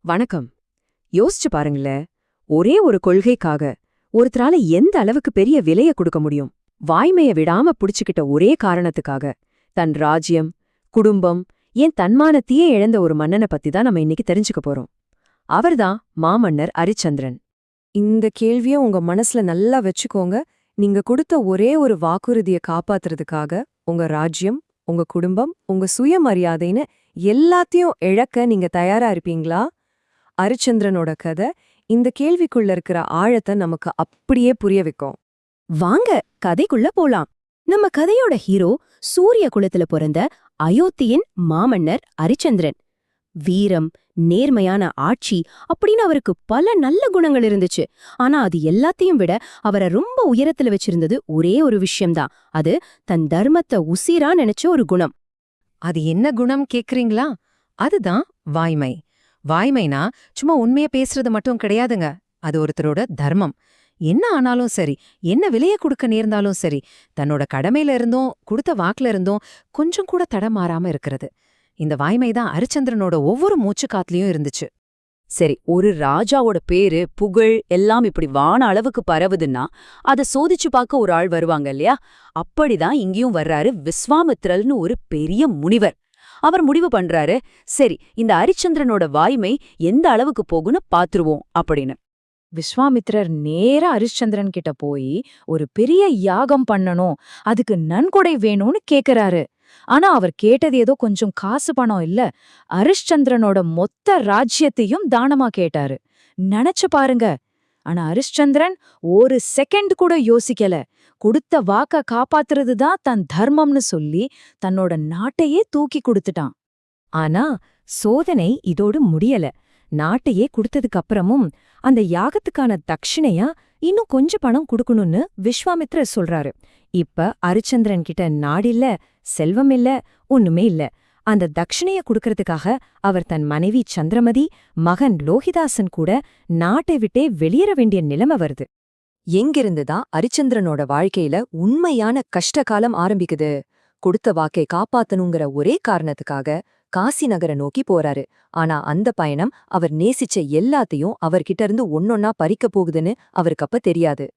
வணக்கம். யோசிச்சு பாருங்களேன், ஒரே ஒரு கொள்கைக்காக ஒருத்தரால எந்த அளவுக்கு பெரிய விலைய கொடுக்க முடியும்? வாய்மைய விடாம புடிச்சுக்கிட்ட ஒரே காரணத்துக்காக தன் ராஜ்யம், குடும்பம், ஏன் தன்மானத்தையே இழந்த ஒரு மன்னனை பத்தி தான் நம்ம இன்னைக்கு தெரிஞ்சுக்க போறோம். அவர்தான் மாமன்னர் அரிச்சந்திரன். இந்த கேள்விய உங்க மனசுல நல்லா வச்சுக்கோங்க. நீங்க கொடுத்த ஒரே ஒரு வாக்குறுதிய காப்பாத்துறதுக்காக உங்க ராஜ்யம், உங்க குடும்பம், உங்க சுயமரியாதைன்னு எல்லாத்தையும் இழக்க நீங்க தயாரா இருப்பீங்களா? அரிச்சந்திரனோட கதை இந்த கேள்விக்குள்ள இருக்கிற ஆழத்தை நமக்கு அப்படியே புரிய வைக்கும். வாங்க கதைக்குள்ள போலாம். நம்ம கதையோட ஹீரோ சூரிய குலத்துல பிறந்த அயோத்தியின் மாமன்னர் அரிச்சந்திரன். வீரம், நேர்மையான ஆட்சி அப்படின்னு அவருக்கு பல நல்ல குணங்கள் இருந்துச்சு. ஆனா அது எல்லாத்தையும் விட அவரை ரொம்ப உயரத்துல வச்சிருந்தது ஒரே ஒரு விஷயம்தான். அது தன் தர்மத்தை உசிரா நினைச்ச ஒரு குணம். அது என்ன குணம் கேக்குறீங்களா? அதுதான் வாய்மை. வாய்மைனா சும்மா உண்மைய பேசுறது மட்டும் கிடையாதுங்க. அது ஒருத்தரோட தர்மம். என்ன ஆனாலும் சரி, என்ன விலைய கொடுக்க நேர்ந்தாலும் சரி, தன்னோட கடமையில இருந்தும் கொடுத்த வாக்குல இருந்தும் கொஞ்சம் கூட தடமாறாம இருக்கிறது. இந்த வாய்மை தான் அரிச்சந்திரனோட ஒவ்வொரு மூச்சு காத்துலயும் இருந்துச்சு. சரி, ஒரு ராஜாவோட பேரு, புகழ் எல்லாம் இப்படி வான அளவுக்கு பரவுதுன்னா அதை சோதிச்சு பார்க்க ஒரு ஆள் வருவாங்க இல்லையா? அப்படிதான் இங்கேயும் வர்றாரு விஸ்வாமித்ரல்னு ஒரு பெரிய முனிவர். அவர் முடிவு பண்றாரு, சரி இந்த அரிச்சந்திரனோட வாய்மை எந்த அளவுக்கு போகுன்னு பாத்துருவோம் அப்படின்னு. விஸ்வாமித்திரர் நேரா அரிச்சந்திரன் கிட்ட போய் ஒரு பெரிய யாகம் பண்ணணும், அதுக்கு நன்கொடை வேணும்னு கேக்குறாரு. ஆனா அவர் கேட்டது ஏதோ கொஞ்சம் காசு பணம் இல்ல, அரிச்சந்திரனோட மொத்த ராஜ்யத்தையும் தானமா கேட்டாரு. நினைச்சு பாருங்க. ஆனா அரிச்சந்திரன் ஒரு செகண்ட் கூட யோசிக்கல. கொடுத்த வாக்க காப்பாத்துறது தான் தன் தர்மம்னு சொல்லி தன்னோட நாட்டையே தூக்கி கொடுத்துட்டான். ஆனா சோதனை இதோடு முடியல. நாட்டையே கொடுத்ததுக்கு அப்புறமும் அந்த யாகத்துக்கான தட்சிணையா இன்னும் கொஞ்சம் பணம் கொடுக்கணும்னு விஸ்வாமித்திரர் சொல்றாரு. இப்ப அரிச்சந்திரன் கிட்ட நாடில்ல, செல்வம் இல்ல, ஒண்ணுமே இல்ல. அந்த தட்சிணைய குடுக்கறதுக்காக அவர் தன் மனைவி சந்திரமதி, மகன் லோகிதாசன் கூட நாட்டை விட்டே வெளியேற வேண்டிய நிலைமை வருது. எங்கிருந்துதான் அரிச்சந்திரனோட வாழ்க்கையில உண்மையான கஷ்ட காலம் ஆரம்பிக்குது? கொடுத்த வாக்கை காப்பாத்தணுங்கிற ஒரே காரணத்துக்காக காசி நகர நோக்கி போறாரு. ஆனா அந்த பயணம் அவர் நேசிச்ச எல்லாத்தையும் அவர்கிட்ட இருந்து ஒன்னொன்னா பறிக்க போகுதுன்னு அவருக்கு அப்ப தெரியாது.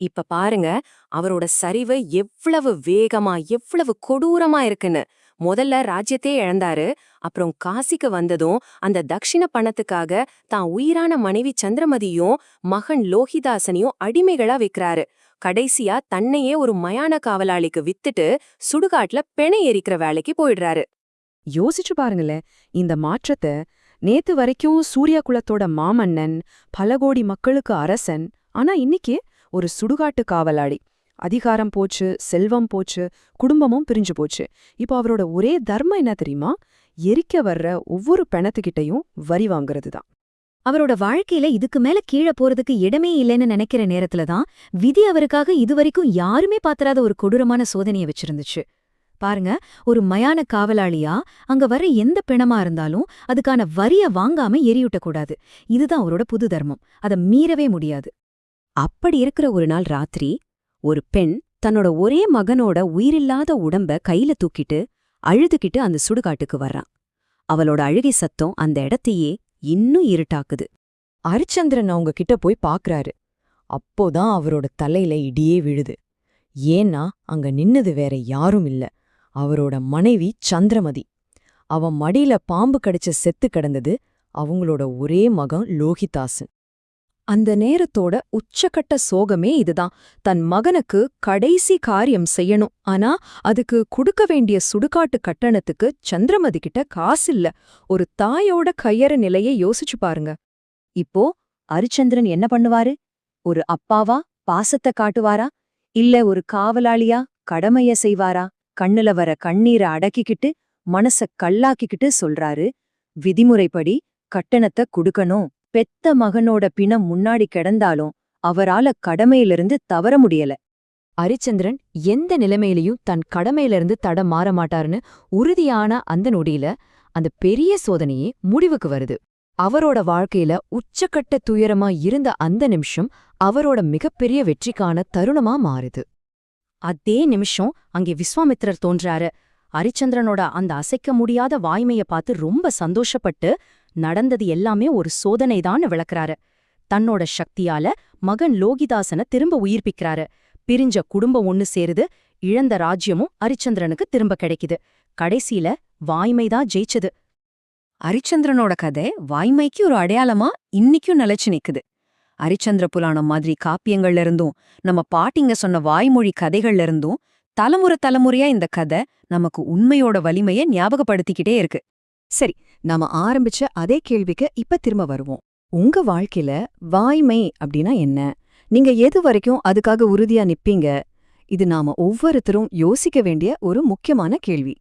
இப்ப பாருங்க, அவரோட சரிவு எவ்வளவு வேகமா, எவ்வளவு கொடூரமா இருக்குன்னு. முதல்ல ராஜ்யத்தே இழந்தாரு. அப்புறம் காசிக்கு வந்ததும் அந்த தட்சிண பணத்துக்காக தான் உயிரான மனைவி சந்திரமதியும் மகன் லோகிதாசனையும் அடிமைகளா விக்கிறாரு. கடைசியா தன்னையே ஒரு மயான காவலாளிக்கு வித்துட்டு சுடுகாட்டுல பெணை எரிக்கிற வேலைக்கு போயிடுறாரு. யோசிச்சு பாருங்களேன், இந்த மாற்றத்தை. நேத்து வரைக்கும் சூர்யா குலத்தோட மாமன்னன், பல கோடி மக்களுக்கு அரசன். ஆனா இன்னைக்கு ஒரு சுடுகாட்டு காவலாளி. அதிகாரம் போச்சு, செல்வம் போச்சு, குடும்பமும் பிரிஞ்சு போச்சு. இப்போ அவரோட ஒரே தர்மம் என்ன தெரியுமா? எரிக்க வர்ற ஒவ்வொரு பிணத்துக்கிட்டையும் வரி வாங்குறது தான். அவரோட வாழ்க்கையில இதுக்கு மேல கீழே போறதுக்கு இடமே இல்லைன்னு நினைக்கிற நேரத்துலதான் விதி அவருக்காக இதுவரைக்கும் யாருமே பாத்திராத ஒரு கொடூரமான சோதனையை வச்சிருந்துச்சு. பாருங்க, ஒரு மயான காவலாளியா அங்க வர எந்த பிணமா இருந்தாலும் அதுக்கான வரிய வாங்காம எரியூட்டக்கூடாது. இதுதான் அவரோட புது தர்மம். அதை மீறவே முடியாது. அப்படி இருக்கிற ஒரு நாள் ராத்திரி, ஒரு பெண் தன்னோட ஒரே மகனோட உயிரில்லாத உடம்ப கையில தூக்கிட்டு அழுதுகிட்டு அந்த சுடுகாட்டுக்கு வர்றான். அவளோட அழுகை சத்தம் அந்த இடத்தையே இன்னும் இருட்டாக்குது. அரிச்சந்திரன் அவங்க கிட்ட போய் பாக்குறாரு. அப்போதான் அவரோட தலையில இடியே விழுது. ஏன்னா அங்க நின்னது வேற யாரும் இல்ல, அவரோட மனைவி சந்திரமதி. அவன் மடியில பாம்பு கடிச்ச செத்து கிடந்தது அவங்களோட ஒரே மகன் லோகிதாசன். அந்த நேரத்தோட உச்சக்கட்ட சோகமே இதுதான். தன் மகனுக்கு கடைசி காரியம் செய்யணும், ஆனா அதுக்கு கொடுக்க வேண்டிய சுடுகாட்டு கட்டணத்துக்கு சந்திரமதி கிட்ட காசில்ல. ஒரு தாயோட கையற நிலையை யோசிச்சு பாருங்க. இப்போ அரிச்சந்திரன் என்ன பண்ணுவாரு? ஒரு அப்பாவா பாசத்தை காட்டுவாரா? இல்ல ஒரு காவலாளியா கடமைய செய்வாரா? கண்ணுல வர கண்ணீரை அடக்கிக்கிட்டு மனச கல்லாக்கிக்கிட்டு சொல்றாரு, விதிமுறைப்படி கட்டணத்தை குடுக்கணும். பெத்த மகனோட பிணம் முன்னாடி கிடந்தாலும் அவரால கடமையிலிருந்து தவற முடியல. அரிச்சந்திரன் எந்த நிலைமையிலையும் தன் கடமையிலிருந்து தடம் மாற மாட்டாருன்னு உறுதியான அந்த நொடியில அந்த பெரிய சோதனையே முடிவுக்கு வருது. அவரோட வாழ்க்கையில உச்சக்கட்ட துயரமா இருந்த அந்த நிமிஷம் அவரோட மிகப்பெரிய வெற்றிக்கான தருணமா மாறுது. அதே நிமிஷம் அங்கே விஸ்வாமித்திரர் தோன்றாரு. அரிச்சந்திரனோட அந்த அசைக்க முடியாத வாய்மைய பார்த்து ரொம்ப சந்தோஷப்பட்டு, நடந்தது எல்லாமே ஒரு சோதனைதான்னு விளக்குறாரு. தன்னோட சக்தியால மகன் லோகிதாசனை திரும்ப உயிர்ப்பிக்கிறாரு. பிரிஞ்ச குடும்பம் ஒன்னு சேருது, இழந்த ராஜ்யமும் அரிச்சந்திரனுக்கு திரும்ப கிடைக்குது. கடைசியில வாய்மைதான் ஜெயிச்சது. அரிச்சந்திரனோட கதை வாய்மைக்கு ஒரு அடையாளமா இன்னிக்கும் நிலைச்சு நிக்குது. அரிச்சந்திர புராணம் மாதிரி காப்பியங்கள்ல இருந்தும் நம்ம பாட்டிங்க சொன்ன வாய்மொழி கதைகள்ல இருந்தும் தலைமுறையா இந்த கதை நமக்கு உண்மையோட வலிமையை ஞாபகப்படுத்திக்கிட்டே இருக்கு. சரி, நாம ஆரம்பிச்ச அதே கேள்விக்கு இப்ப திரும்ப வருவோம். உங்க வாழ்க்கையில வாய்மை அப்படின்னா என்ன? நீங்க எது வரைக்கும் அதுக்காக உறுதியா நிப்பீங்க? இது நாம ஒவ்வொருத்தரும் யோசிக்க வேண்டிய ஒரு முக்கியமான கேள்வி.